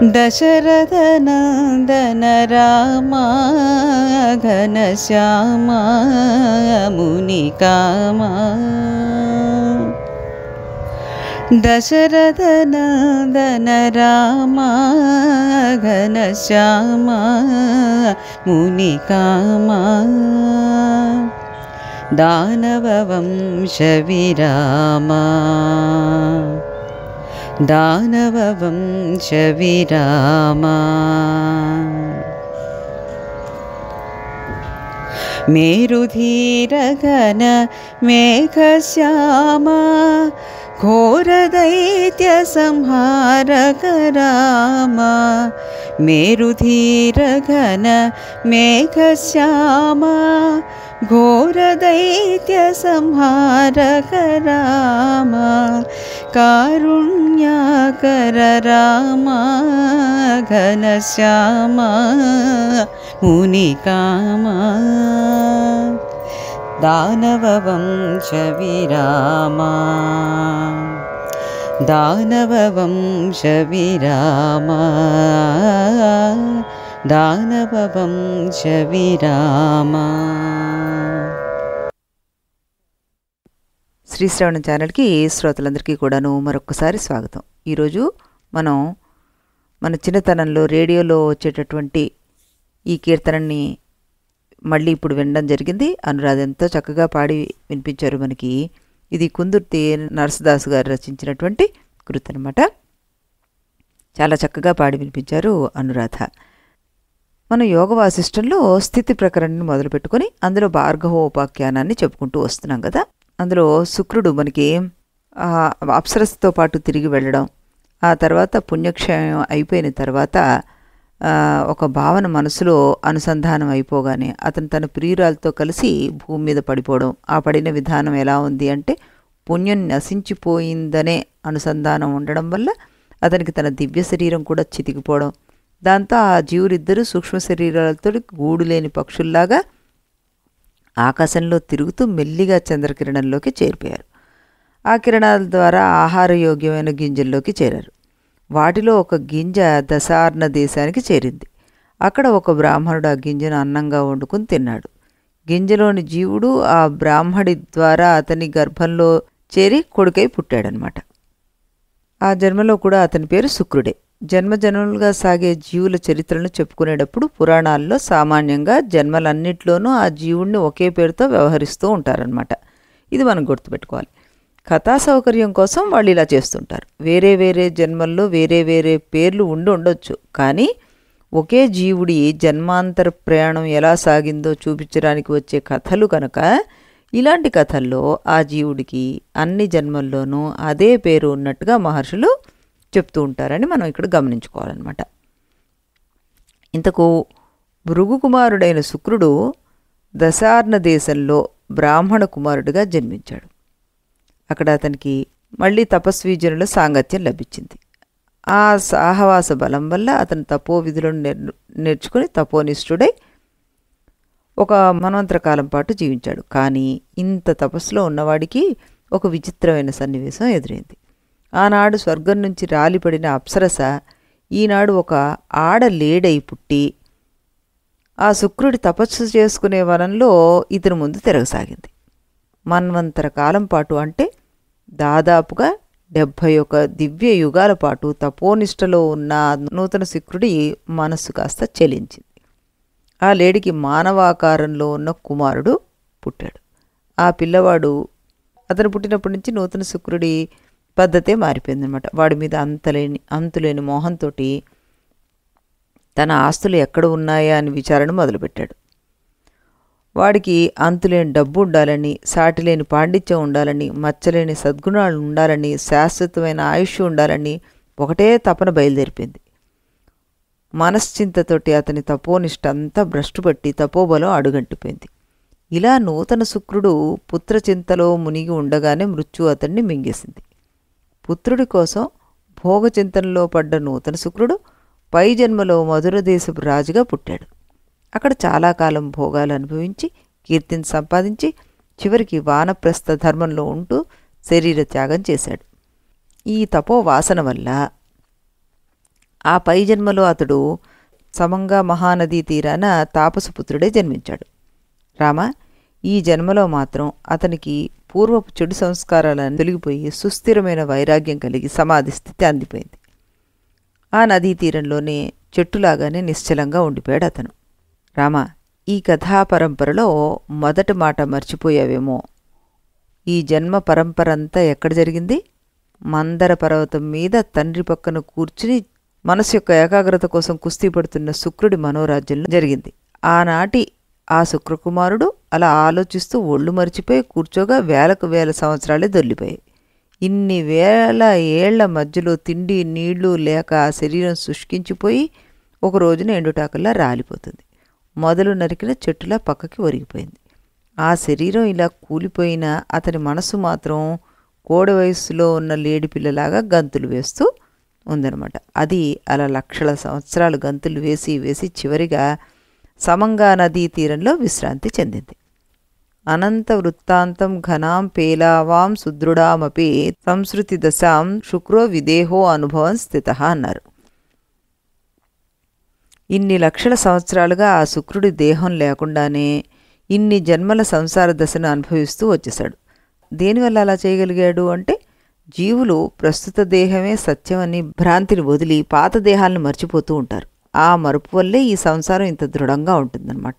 दशरथनन्दन रामा घनश्यामा मुनिकामा दशरथनन्दन रामा घनश्यामा मुनिकामा दानववंशविरामा दानववंशविरामा मेरुधीरघन मेघश्यामा घोरदैत्यसंहारक रामा मेरुधीरघन मेघश्यामा घोरदैत्यसंहारक रामा कारुण्याकर रामा घनश्यामा मुनिकामा दानववंशविरामा दानववंशविरामा दानववंशविरामा। శ్రీ శ్రవణం ఛానల్కి శ్రోతలందరికీ కూడాను మరొకసారి స్వాగతం. ఈరోజు మనం మన చిన్నతనంలో రేడియోలో వచ్చేటటువంటి ఈ కీర్తనని మళ్ళీ ఇప్పుడు వినడం జరిగింది. అనురాధ ఎంతో చక్కగా పాడి వినిపించారు మనకి. ఇది కుందుర్తి నరసదాసు గారు రచించినటువంటి కృతి అనమాట. చాలా చక్కగా పాడి వినిపించారు అనురాధ. మనం యోగ వాసిష్టంలో స్థితి ప్రకరణని మొదలుపెట్టుకొని అందులో భార్గవోపాఖ్యానాన్ని చెప్పుకుంటూ వస్తున్నాం కదా. అందులో శుక్రుడు మనకి అప్సరస్తో పాటు తిరిగి వెళ్ళడం, ఆ తర్వాత పుణ్యక్షయం అయిపోయిన తర్వాత ఒక భావన మనసులో అనుసంధానం అయిపోగానే అతను తన ప్రియురాలతో కలిసి భూమి మీద పడిపోవడం. ఆ పడిన విధానం ఎలా ఉంది అంటే పుణ్యం నశించిపోయిందనే అనుసంధానం ఉండడం వల్ల అతనికి తన దివ్య శరీరం కూడా చితికిపోవడం. దాంతో ఆ జీవులిద్దరూ సూక్ష్మ శరీరాలతో గూడు లేని పక్షుల్లాగా ఆకాశంలో తిరుగుతూ మెల్లిగా చంద్రకిరణంలోకి చేరిపోయారు. ఆ కిరణాల ద్వారా ఆహారయోగ్యమైన గింజల్లోకి చేరారు. వాటిలో ఒక గింజ దశార్ణ దేశానికి చేరింది. అక్కడ ఒక బ్రాహ్మణుడు ఆ గింజను అన్నంగా వండుకుని తిన్నాడు. గింజలోని జీవుడు ఆ బ్రాహ్మడి ద్వారా అతని గర్భంలో చేరి కొడుకై పుట్టాడనమాట. ఆ జన్మలో కూడా అతని పేరు శుక్రుడే. జన్మజన్మలుగా సాగే జీవుల చరిత్రను చెప్పుకునేటప్పుడు పురాణాల్లో సామాన్యంగా జన్మలన్నింటిలోనూ ఆ జీవుణ్ణి ఒకే పేరుతో వ్యవహరిస్తూ ఉంటారనమాట. ఇది మనం గుర్తుపెట్టుకోవాలి. కథా సౌకర్యం కోసం వాళ్ళు ఇలా చేస్తుంటారు. వేరే వేరే జన్మల్లో వేరే వేరే పేర్లు ఉండొచ్చు, కానీ ఒకే జీవుడి జన్మాంతర ప్రయాణం ఎలా సాగిందో చూపించడానికి వచ్చే కథలు కనుక ఇలాంటి కథల్లో ఆ జీవుడికి అన్ని జన్మల్లోనూ అదే పేరు ఉన్నట్టుగా మహర్షులు చెప్తూ ఉంటారని మనం ఇక్కడ గమనించుకోవాలన్నమాట. ఇంతకు భృగు కుమారుడైన శుక్రుడు దశార్ణ దేశంలో బ్రాహ్మణ కుమారుడిగా జన్మించాడు. అక్కడ అతనికి మళ్ళీ తపస్వీజనుల సాంగత్యం లభించింది. ఆ సాహవాస బలం వల్ల అతను తపో విధులను నేర్చుకుని తపోనిష్ఠుడై ఒక మన్వంతర కాలం పాటు జీవించాడు. కానీ ఇంత తపస్సులో ఉన్నవాడికి ఒక విచిత్రమైన సన్నివేశం ఎదురైంది. ఆనాడు స్వర్గం నుంచి రాలిపడిన అప్సరస ఈనాడు ఒక ఆడ లేడై పుట్టి ఆ శుక్రుడి తపస్సు చేసుకునే వనంలో ఇతని ముందు తిరగసాగింది. మన్వంతర కాలం పాటు అంటే దాదాపుగా 71 దివ్య యుగాల పాటు తపోనిష్టలో ఉన్న నూతన శుక్రుడి మనస్సు కాస్త చెలించింది. ఆ లేడికి మానవాకారంలో ఉన్న కుమారుడు పుట్టాడు. ఆ పిల్లవాడు అతను పుట్టినప్పటి నుంచి నూతన శుక్రుడి పద్ధతే మారిపోయిందనమాట. వాడి మీద అంతులేని మోహంతో తన ఆస్తులు ఎక్కడ ఉన్నాయా అని విచారణ మొదలుపెట్టాడు. వాడికి అంతులేని డబ్బు ఉండాలని, సాటిలేని పాండిత్యం ఉండాలని, మచ్చలేని సద్గుణాలు ఉండాలని, శాశ్వతమైన ఆయుష్ ఉండాలని ఒకటే తపన బయలుదేరిపోయింది. మనశ్చింతతోటి అతని తపోనిష్ట అంతా భ్రష్టుపట్టి తపోబలం అడుగంటిపోయింది. ఇలా నూతన శుక్రుడు పుత్రచింతలో మునిగి ఉండగానే మృత్యు అతన్ని మింగేసింది. పుత్రుడి కోసం భోగచింతనలో పడ్డ నూతన శుక్రుడు పై జన్మలో మధుర దేశపు రాజుగా పుట్టాడు. అక్కడ చాలా కాలం భోగాలు అనుభవించి కీర్తిని సంపాదించి చివరికి వానప్రస్థ ధర్మంలో ఉంటూ శరీర త్యాగం చేశాడు. ఈ తపో వాసన వల్ల ఆ పై జన్మలో అతడు సమంగా మహానదీ తీరాన తాపసపుత్రుడే జన్మించాడు. రామ, ఈ జన్మలో మాత్రం అతనికి పూర్వపు చెడు సంస్కారాలను తొలగిపోయి సుస్థిరమైన వైరాగ్యం కలిగి సమాధి స్థితి అందిపోయింది. ఆ నదీ తీరంలోనే చెట్టులాగానే నిశ్చలంగా ఉండిపోయాడు అతను. రామ, ఈ కథా పరంపరలో మొదటి మాట మర్చిపోయావేమో. ఈ జన్మ పరంపరంతా ఎక్కడ జరిగింది? మందర పర్వతం మీద తండ్రి పక్కన కూర్చుని మనసు యొక్క ఏకాగ్రత కోసం కుస్తీ పడుతున్న శుక్రుడి మనోరాజ్యంలో జరిగింది. ఆనాటి ఆ శుక్రకుమారుడు అలా ఆలోచిస్తూ ఒళ్ళు మరిచిపోయి కూర్చోగా వేలకు వేల సంవత్సరాలే దొల్లిపోయాయి. ఇన్ని వేల ఏళ్ల మధ్యలో తిండి నీళ్లు లేక ఆ శరీరం శుష్కించిపోయి ఒక రోజున ఎండుటాకుల్లా రాలిపోతుంది. మొదలు నరికిన చెట్టులా పక్కకి ఒరిగిపోయింది. ఆ శరీరం ఇలా కూలిపోయిన అతని మనసు మాత్రం కోడి వయస్సులో ఉన్న లేడి పిల్లలాగా గంతులు వేస్తూ ఉందన్నమాట. అది అలా లక్షల సంవత్సరాలు గంతులు వేసి వేసి చివరిగా సమంగా నదీ తీరంలో విశ్రాంతి చెందింది. అనంత వృత్తాంతం ఘనాం పేలావాం సుదృఢామపి సంస్కృతి దశాం శుక్రో విదేహో అనుభవం స్థిత అన్నారు. ఇన్ని లక్షల సంవత్సరాలుగా ఆ శుక్రుడి దేహం లేకుండానే ఇన్ని జన్మల సంసార దశను అనుభవిస్తూ వచ్చేశాడు. దేనివల్ల అలా చేయగలిగాడు అంటే, జీవులు ప్రస్తుత దేహమే సత్యమని భ్రాంతిని వదిలి పాత దేహాలను మర్చిపోతూ ఉంటారు. ఆ మరుపు వల్లే ఈ సంసారం ఇంత దృఢంగా ఉంటుందన్నమాట.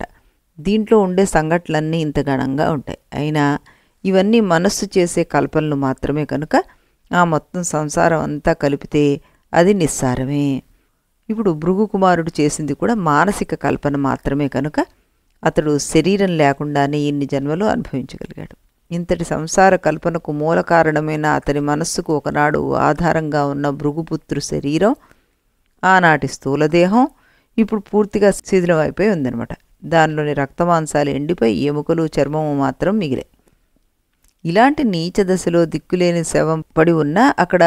దీంట్లో ఉండే సంఘటనలన్నీ ఇంత ఘనంగా ఉంటాయి. అయినా ఇవన్నీ మనస్సు చేసే కల్పనలు మాత్రమే కనుక ఆ మొత్తం సంసారం అంతా కలిపితే అది నిస్సారమే. ఇప్పుడు భృగు కుమారుడు చేసింది కూడా మానసిక కల్పన మాత్రమే కనుక అతడు శరీరం లేకుండానే ఇన్ని జన్మలు అనుభవించగలిగాడు. ఇంతటి సంసార కల్పనకు మూల కారణమైన అతని మనస్సుకు ఒకనాడు ఆధారంగా ఉన్న భృగుపుత్రు శరీరం, ఆనాటి స్థూలదేహం ఇప్పుడు పూర్తిగా శిథిలం అయిపోయి ఉందన్నమాట. దానిలోని రక్తమాంసాలు ఎండిపోయి ఎముకలు చర్మము మాత్రం మిగిలాయి. ఇలాంటి నీచ దశలో దిక్కులేని శవం పడి ఉన్నా అక్కడ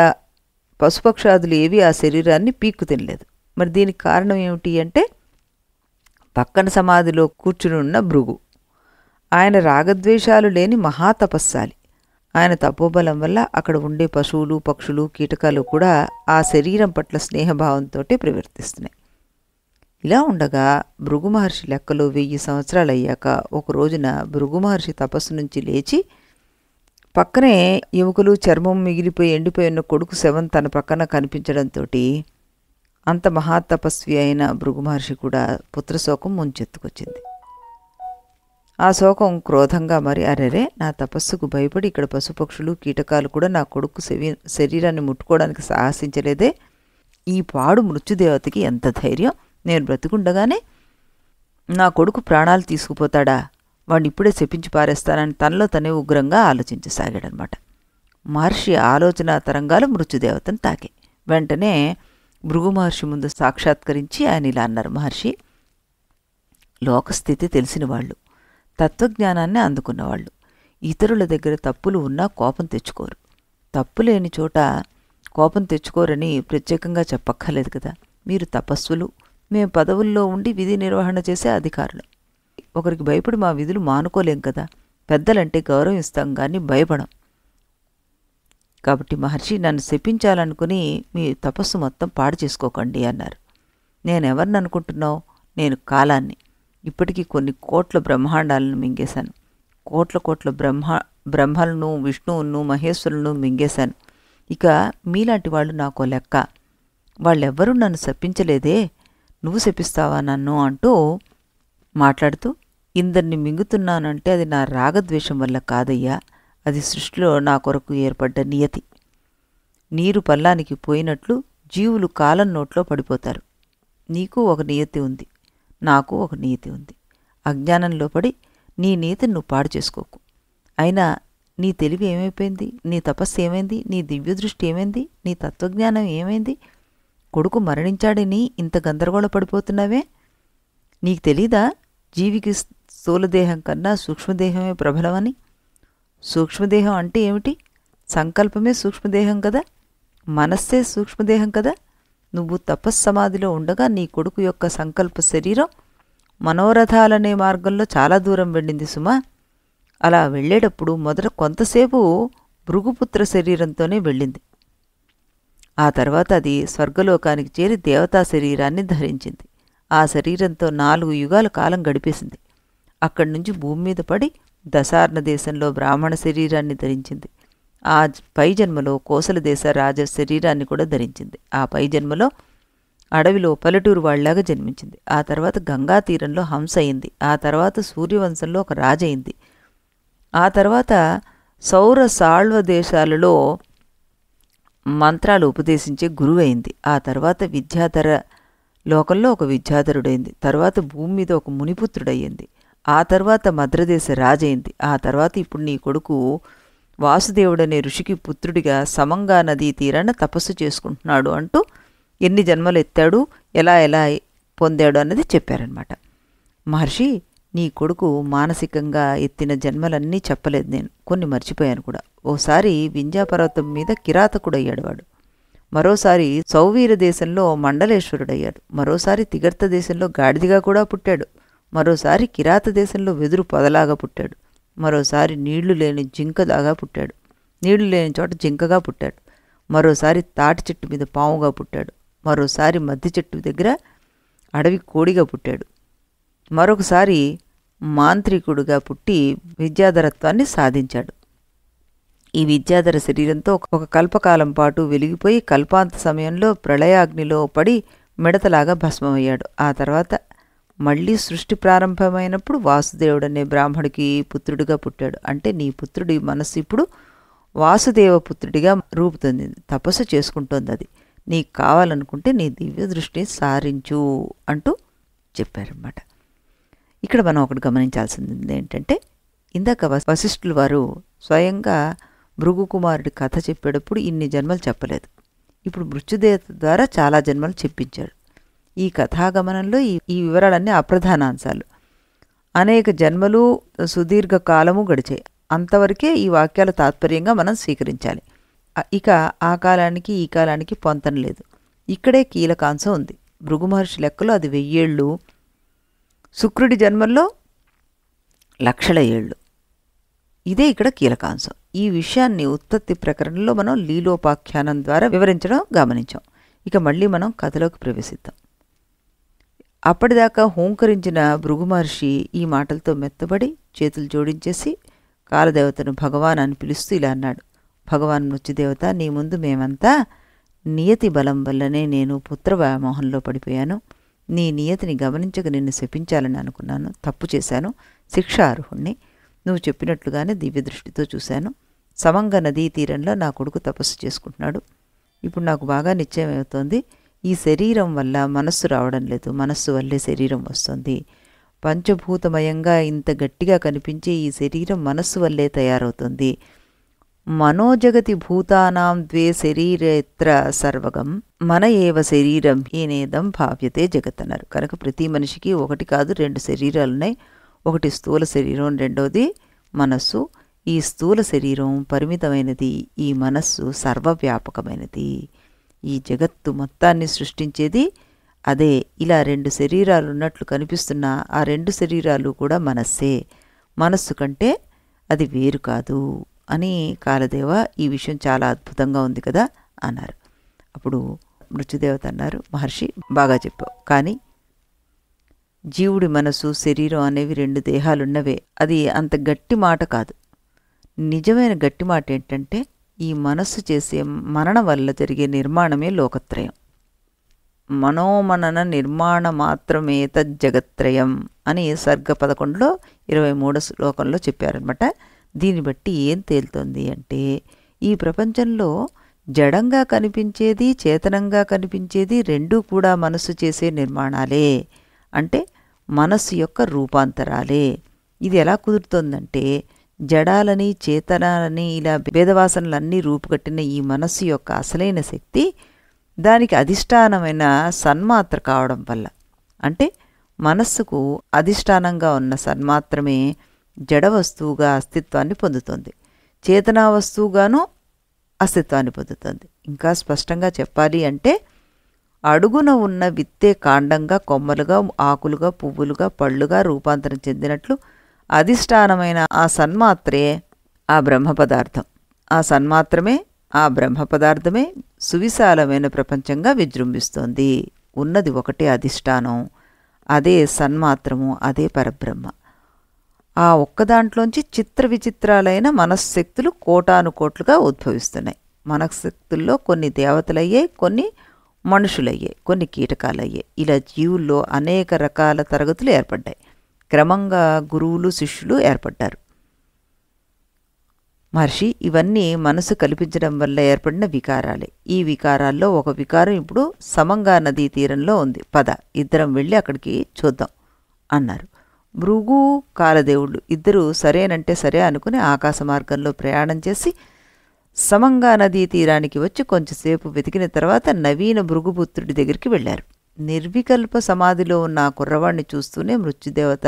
పశుపక్షాదులు ఏవి ఆ శరీరాన్ని పీక్కు తినలేదు. మరి దీనికి కారణం ఏమిటి అంటే, పక్కన సమాధిలో కూర్చుని ఉన్న భృగు. ఆయన రాగద్వేషాలు లేని మహాతపస్సాలి. ఆయన తపోబలం వల్ల అక్కడ ఉండే పశువులు పక్షులు కీటకాలు కూడా ఆ శరీరం పట్ల స్నేహభావంతో ప్రవర్తిస్తున్నాయి. ఇలా ఉండగా భృగు మహర్షి లెక్కలో 1000 సంవత్సరాలు అయ్యాక ఒక రోజున భృగు మహర్షి తపస్సు నుంచి లేచి పక్కనే ఎముకలు చర్మం మిగిలిపోయి ఎండిపోయి ఉన్న కొడుకు శవం తన పక్కన కనిపించడంతో అంత మహాతపస్వి అయిన భృగు మహర్షి కూడా పుత్రశోకం ముంచెత్తుకొచ్చింది. ఆ శోకం క్రోధంగా మరి, అరెరే, నా తపస్సుకు భయపడి ఇక్కడ పశుపక్షులు కీటకాలు కూడా నా కొడుకు శరీరాన్ని ముట్టుకోవడానికి సాహసించలేదే. ఈ పాడు మృత్యుదేవతకి ఎంత ధైర్యం! నేను బ్రతికుండగానే నా కొడుకు ప్రాణాలు తీసుకుపోతాడా? వాడిని ఇప్పుడే శపించి పారేస్తానని తనలో తనే ఉగ్రంగా ఆలోచించసాగాడనమాట. మహర్షి ఆలోచన తరంగాలు మృత్యుదేవతను తాకే. వెంటనే భృగు మహర్షి ముందు సాక్షాత్కరించి ఆయన ఇలా అన్నారు. మహర్షి, లోకస్థితి తెలిసిన వాళ్ళు, తత్వజ్ఞానాన్ని అందుకున్నవాళ్ళు, ఇతరుల దగ్గర తప్పులు ఉన్నా కోపం తెచ్చుకోరు. తప్పు లేని చోట కోపం తెచ్చుకోరని ప్రత్యేకంగా చెప్పక్కర్లేదు కదా. మీరు తపస్సులు, మేము పదవుల్లో ఉండి విధి నిర్వహణ చేసే అధికారులు. ఒకరికి భయపడి మా విధులు మానుకోలేం కదా. పెద్దలంటే గౌరవం ఇస్తాం కానీ భయపడం. కాబట్టి మహర్షి, నన్ను శపించాలనుకుని మీ తపస్సు మొత్తం పాడు చేసుకోకండి అన్నారు. నేనెవరిని అనుకుంటున్నావు? నేను కాలాన్ని. ఇప్పటికీ కొన్ని కోట్ల బ్రహ్మాండాలను మింగేశాను. కోట్ల బ్రహ్మలను, విష్ణువును, మహేశ్వరులను మింగేశాను. ఇక మీలాంటి వాళ్ళు నాకో లెక్క. వాళ్ళెవ్వరూ నన్ను శపించలేదే, నువ్వు శపిస్తావా నన్ను అంటూ మాట్లాడుతూ, ఇందరిని మింగుతున్నానంటే అది నా రాగద్వేషం వల్ల కాదయ్యా, అది సృష్టిలో నా కొరకు ఏర్పడ్డ నియతి. నీరు పల్లానికి పోయినట్లు జీవులు కాలం నోట్లో పడిపోతారు. నీకు ఒక నియతి ఉంది, నాకు ఒక నియతి ఉంది. అజ్ఞానంలో పడి నీ నీతిని నువ్వు పాడు చేసుకోకు. అయినా నీ తెలివి ఏమైపోయింది? నీ తపస్సు ఏమైంది? నీ దివ్యదృష్టి ఏమైంది? నీ తత్వజ్ఞానం ఏమైంది? కొడుకు మరణించాడని ఇంత గందరగోళ పడిపోతున్నావే? నీకు తెలీదా జీవికి స్థూలదేహం కన్నా సూక్ష్మదేహమే ప్రబలమని? సూక్ష్మదేహం అంటే ఏమిటి? సంకల్పమే సూక్ష్మదేహం కదా, మనస్సే సూక్ష్మదేహం కదా. నువ్వు తపస్సమాధిలో ఉండగా నీ కొడుకు యొక్క సంకల్ప శరీరం మనోరథాలనే మార్గంలో చాలా దూరం వెళ్ళింది సుమా. అలా వెళ్ళేటప్పుడు మొదట కొంతసేపు భృగుపుత్ర శరీరంతోనే వెళ్ళింది. ఆ తర్వాత అది స్వర్గలోకానికి చేరి దేవతా శరీరాన్ని ధరించింది. ఆ శరీరంతో 4 యుగాల కాలం గడిపేసింది. అక్కడి నుంచి భూమి మీద పడి దశార్ణ దేశంలో బ్రాహ్మణ శరీరాన్ని ధరించింది. ఆ పై జన్మలో కోసల దేశ రాజ శరీరాన్ని కూడా ధరించింది. ఆ పై జన్మలో అడవిలో పల్లెటూరు వాళ్ళలాగా జన్మించింది. ఆ తర్వాత గంగా తీరంలో హంస అయింది. ఆ తర్వాత సూర్యవంశంలో ఒక రాజయింది. ఆ తర్వాత సౌర సాళ్వ దేశాలలో మంత్రాలు ఉపదేశించే గురువైంది. ఆ తర్వాత విద్యాధర లోకంలో ఒక విద్యాధరుడైంది. తర్వాత భూమి మీద ఒక మునిపుత్రుడయ్యింది. ఆ తర్వాత మద్రదేశ రాజయింది. ఆ తర్వాత ఇప్పుడు నీ కొడుకు వాసుదేవుడనే ఋషికి పుత్రుడిగా సమంగా నదీ తీరాన తపస్సు చేసుకుంటున్నాడు అంటూ ఎన్ని జన్మలు ఎత్తాడు, ఎలా ఎలా పొందాడు అన్నది చెప్పారనమాట. మహర్షి, నీ కొడుకు మానసికంగా ఎత్తిన జన్మలన్నీ చెప్పలేదు, నేను కొన్ని మర్చిపోయాను కూడా. ఓసారి వింధ్యాపర్వతం మీద కిరాతకుడయ్యాడు వాడు. మరోసారి సౌవీర దేశంలో మండలేశ్వరుడయ్యాడు. మరోసారి తిగర్త దేశంలో గాడిదిగా కూడా పుట్టాడు. మరోసారి కిరాత దేశంలో వెదురు పొదలాగా పుట్టాడు. మరోసారి నీళ్లు లేని జింకలాగా పుట్టాడు. నీళ్లు లేని చోట జింకగా పుట్టాడు. మరోసారి తాటి చెట్టు మీద పాముగా పుట్టాడు. మరోసారి మద్ది చెట్టు దగ్గర అడవి కోడిగా పుట్టాడు. మరొకసారి మాంత్రికుడుగా పుట్టి విద్యాధరత్వాన్ని సాధించాడు. ఈ విద్యాధర శరీరంతో ఒక కల్పకాలం పాటు వెలిగిపోయి కల్పాంత సమయంలో ప్రళయాగ్నిలో పడి మిడతలాగా భస్మమయ్యాడు. ఆ తర్వాత మళ్ళీ సృష్టి ప్రారంభమైనప్పుడు వాసుదేవుడనే బ్రాహ్మడికి పుత్రుడిగా పుట్టాడు. అంటే నీ పుత్రుడి మనస్సు ఇప్పుడు వాసుదేవ పుత్రుడిగా రూపుతుంది, తపస్సు చేసుకుంటోంది. అది నీకు కావాలనుకుంటే నీ దివ్య దృష్టిని సారించు అంటూ చెప్పారన్నమాట. ఇక్కడ మనం ఒకటి గమనించాల్సింది ఏంటంటే, ఇందాక వశిష్ఠుల వారు స్వయంగా భృగుకుమారుడి కథ చెప్పేటప్పుడు ఇన్ని జన్మలు చెప్పలేదు. ఇప్పుడు మృత్యుదేవత ద్వారా చాలా జన్మలు చెప్పించాడు. ఈ కథాగమనంలో ఈ వివరాలన్నీ అప్రధానాంశాలు. అనేక జన్మలు సుదీర్ఘ కాలము గడిచాయి. అంతవరకే ఈ వాక్యాల తాత్పర్యంగా మనం స్వీకరించాలి. ఇక ఆ కాలానికి ఈ కాలానికి పొంతన లేదు. ఇక్కడే కీలకాంశం ఉంది. భృగు మహర్షి లెక్కలో అది 1000 ఏళ్ళు, శుక్రుడి జన్మల్లో లక్షల ఏళ్ళు. ఇదే ఇక్కడ కీలకాంశం. ఈ విషయాన్ని ఉత్పత్తి ప్రకరణలో మనం లీలోపాఖ్యానం ద్వారా వివరించడం గమనించాం. ఇక మళ్ళీ మనం కథలోకి ప్రవేశిద్దాం. అప్పటిదాకా హోంకరించిన భృగు మహర్షి ఈ మాటలతో మెత్తబడి చేతులు జోడించేసి కాలదేవతను భగవాన్ అని పిలుస్తూ ఇలా అన్నాడు. భగవాన్ మృత్యుదేవత, నీ ముందు మేమంతా నియతి బలం వల్లనే నేను పుత్ర వ్యామోహంలో పడిపోయాను. నీ నియతిని గమనించక నిన్ను శపించాలని అనుకున్నాను. తప్పు చేశాను, శిక్షార్హుణ్ణి. నువ్వు చెప్పినట్లుగానే దివ్య దృష్టితో చూశాను. సమంగ నదీ తీరంలో నా కొడుకు తపస్సు చేసుకుంటున్నాడు. ఇప్పుడు నాకు బాగా నిశ్చయమవుతోంది, ఈ శరీరం వల్ల మనస్సు రావడం లేదు, మనస్సు వల్లే శరీరం వస్తుంది. పంచభూతమయంగా ఇంత గట్టిగా కనిపించే ఈ శరీరం మనస్సు వల్లే తయారవుతుంది. మనోజగతి భూతానాం ద్వే శరీరేత్ర సర్వగం మన ఏవ శరీరం హీనేదం భావ్యతే జగత్ అన్నారు. కనుక ప్రతి మనిషికి ఒకటి కాదు 2 శరీరాలున్నాయి. ఒకటి స్థూల శరీరం, రెండోది మనస్సు. ఈ స్థూల శరీరం పరిమితమైనది, ఈ మనస్సు సర్వవ్యాపకమైనది. ఈ జగత్తు మొత్తాన్ని సృష్టించేది అదే. ఇలా 2 శరీరాలు ఉన్నట్లు కనిపిస్తున్న ఆ 2 శరీరాలు కూడా మనస్సే. మనస్సు కంటే అది వేరు కాదు అని కాలదేవ, ఈ విషయం చాలా అద్భుతంగా ఉంది కదా అన్నారు. అప్పుడు మృత్యుదేవత అన్నారు, మహర్షి బాగా చెప్పావు, కానీ జీవుడి మనసు శరీరం అనేవి 2 దేహాలున్నవే. అది అంత గట్టి మాట కాదు. నిజమైన గట్టి మాట ఏంటంటే, ఈ మనస్సు చేసే మననం వల్ల జరిగే నిర్మాణమే లోకత్రయం. మనోమనన నిర్మాణ మాత్రమే తజ్జగత్రయం అని సర్గ 11లో 23వ శ్లోకంలో చెప్పారనమాట. దీన్ని బట్టి ఏం తేలుతోంది అంటే, ఈ ప్రపంచంలో జడంగా కనిపించేది, చేతనంగా కనిపించేది 2 కూడా మనస్సు చేసే నిర్మాణాలే. అంటే మనస్సు యొక్క రూపాంతరాలే. ఇది ఎలా కుదురుతోందంటే, జడాలని చేతనాలని ఇలా భేదవాసనలన్నీ రూపుకట్టిన ఈ మనస్సు యొక్క అసలైన శక్తి దానికి అధిష్టానమైన సన్మాత్ర కావడం వల్ల. అంటే మనస్సుకు అధిష్టానంగా ఉన్న సన్మాత్రమే జడ వస్తువుగా అస్తిత్వాన్ని పొందుతుంది, చేతనా వస్తువుగాను అస్తిత్వాన్ని పొందుతుంది. ఇంకా స్పష్టంగా చెప్పాలి అంటే, అడుగున ఉన్న విత్తే కాండంగా, కొమ్మలుగా, ఆకులుగా, పువ్వులుగా, పళ్ళుగా రూపాంతరం చెందినట్లు అధిష్టానమైన ఆ సన్మాత్రే ఆ బ్రహ్మ పదార్థం. ఆ సన్మాత్రమే ఆ బ్రహ్మ పదార్థమే సువిశాలమైన ప్రపంచంగా విజృంభిస్తోంది. ఉన్నది ఒకటే అధిష్టానం, అదే సన్మాత్రము, అదే పరబ్రహ్మ. ఆ ఒక్కదాంట్లోంచి చిత్ర విచిత్రాలైన మనశ్శక్తులు కోటానుకోట్లుగా ఉద్భవిస్తున్నాయి. మనశ్శక్తుల్లో కొన్ని దేవతలయ్యాయి, కొన్ని మనుషులయ్యాయి, కొన్ని కీటకాలయ్యాయి. ఇలా జీవుల్లో అనేక రకాల తరగతులు ఏర్పడ్డాయి. క్రమంగా గురువులు శిష్యులు ఏర్పడ్డారు. మహర్షి, ఇవన్నీ మనసు కల్పించడం వల్ల ఏర్పడిన వికారాలే. ఈ వికారాల్లో ఒక వికారం ఇప్పుడు సమంగా నదీ తీరంలో ఉంది. పద, ఇద్దరం వెళ్ళి అక్కడికి చూద్దాం అన్నారు. భృగు, కాలదేవుళ్ళు ఇద్దరూ సరేనంటే సరే అనుకుని ఆకాశ మార్గంలో ప్రయాణం చేసి సమంగా నదీ తీరానికి వచ్చి కొంచెంసేపు వెతికిన తర్వాత నవీన భృగుపుత్రుడి దగ్గరికి వెళ్ళారు. నిర్వికల్ప సమాధిలో ఉన్న ఆ కుర్రవాణ్ణి చూస్తూనే మృత్యుదేవత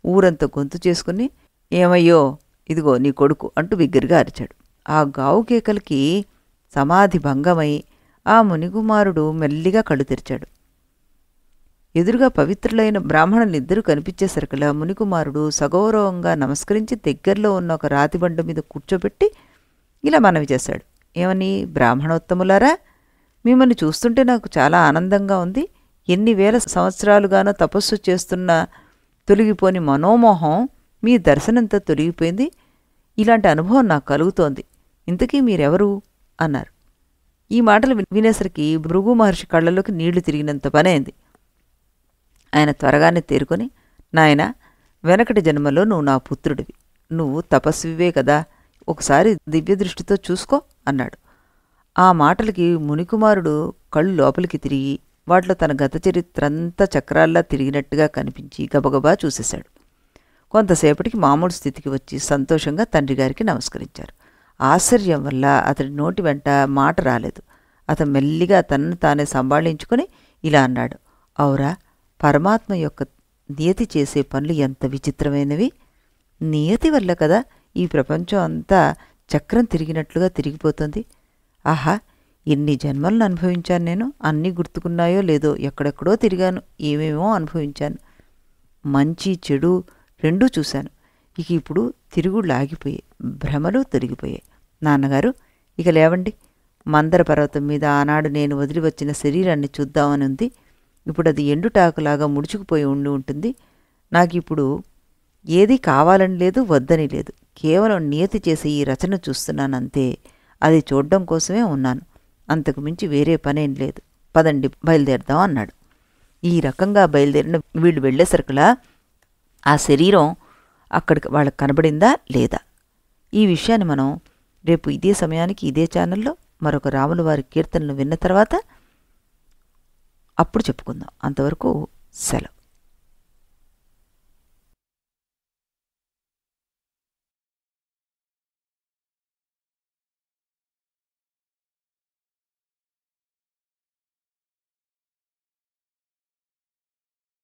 ఊరంతా గొంతు చేసుకుని, ఏమయ్యో, ఇదిగో నీ కొడుకు అంటూ బిగ్గరగా అరిచాడు. ఆ గావు కేకలకి సమాధి భంగమై ఆ మునికుమారుడు మెల్లిగా కళ్ళు తెరిచాడు. ఎదురుగా పవిత్రులైన బ్రాహ్మణులిద్దరూ కనిపించేసరికలా మునికుమారుడు సగౌరవంగా నమస్కరించి దగ్గరలో ఉన్న ఒక రాతిబండ మీద కూర్చోబెట్టి ఇలా మనవి చేశాడు. ఏమని? బ్రాహ్మణోత్తములారా, మిమ్మల్ని చూస్తుంటే నాకు చాలా ఆనందంగా ఉంది. ఎన్ని వేల సంవత్సరాలుగానో తపస్సు చేస్తున్న తొలగిపోని మనోమోహం మీ దర్శనంతో తొలగిపోయింది. ఇలాంటి అనుభవం నాకు కలుగుతోంది. ఇంతకీ మీరెవరు అన్నారు. ఈ మాటలు వినేసరికి భృగు మహర్షి కళ్ళలోకి నీళ్లు తిరిగినంత పనైంది. ఆయన త్వరగానే తేరుకొని, నాయనా, వెనకటి జన్మలో నువ్వు నా పుత్రుడివి. నువ్వు తపస్వివే కదా, ఒకసారి దివ్యదృష్టితో చూసుకో అన్నాడు. ఆ మాటలకి మునికుమారుడు కళ్ళు లోపలికి తిరిగి వాటిలో తన గత చరిత్రంతా చక్రాల్లా తిరిగినట్టుగా కనిపించి గబగబా చూసేశాడు. కొంతసేపటికి మామూలు స్థితికి వచ్చి సంతోషంగా తండ్రిగారికి నమస్కరించారు. ఆశ్చర్యం వల్ల అతడి నోటి వెంట మాట రాలేదు. అతను మెల్లిగా తనను తానే సంభాళించుకొని ఇలా అన్నాడు. ఔరా, పరమాత్మ యొక్క నియతి చేసే పనులు ఎంత విచిత్రమైనవి. నియతి వల్ల కదా ఈ ప్రపంచం అంతా చక్రం తిరిగినట్లుగా తిరిగిపోతుంది. ఆహా, ఎన్ని జన్మలను అనుభవించాను నేను. అన్నీ గుర్తుకున్నాయో లేదో, ఎక్కడెక్కడో తిరిగాను, ఏమేమో అనుభవించాను. మంచి చెడు రెండూ చూశాను. ఇక ఇప్పుడు తిరుగుళ్ళు ఆగిపోయాయి, భ్రమలు తొలగిపోయాయి. నాన్నగారు, ఇక లేవండి. మందర పర్వతం మీద ఆనాడు నేను వదిలి వచ్చిన శరీరాన్ని చూద్దామని ఉంది. ఇప్పుడు అది ఎండుటాకులాగా ముడుచుకుపోయి ఉంటుంది. నాకు ఇప్పుడు ఏది కావాలని లేదు, వద్దని లేదు. కేవలం నియతి చేసి ఈ రచన చూస్తున్నానంతే. అది చూడడం కోసమే ఉన్నాను. అంతకు మించి వేరే పనేం లేదు. పదండి, బయలుదేరదాం అన్నాడు. ఈ రకంగా బయలుదేరిన వీళ్ళు వెళ్ళేసరికలా ఆ శరీరం అక్కడికి వాళ్ళకి కనబడిందా లేదా? ఈ విషయాన్ని మనం రేపు ఇదే సమయానికి ఇదే ఛానల్లో మరొక రాముల వారి కీర్తనలు విన్న తర్వాత అప్పుడు చెప్పుకుందాం. అంతవరకు సెలవు.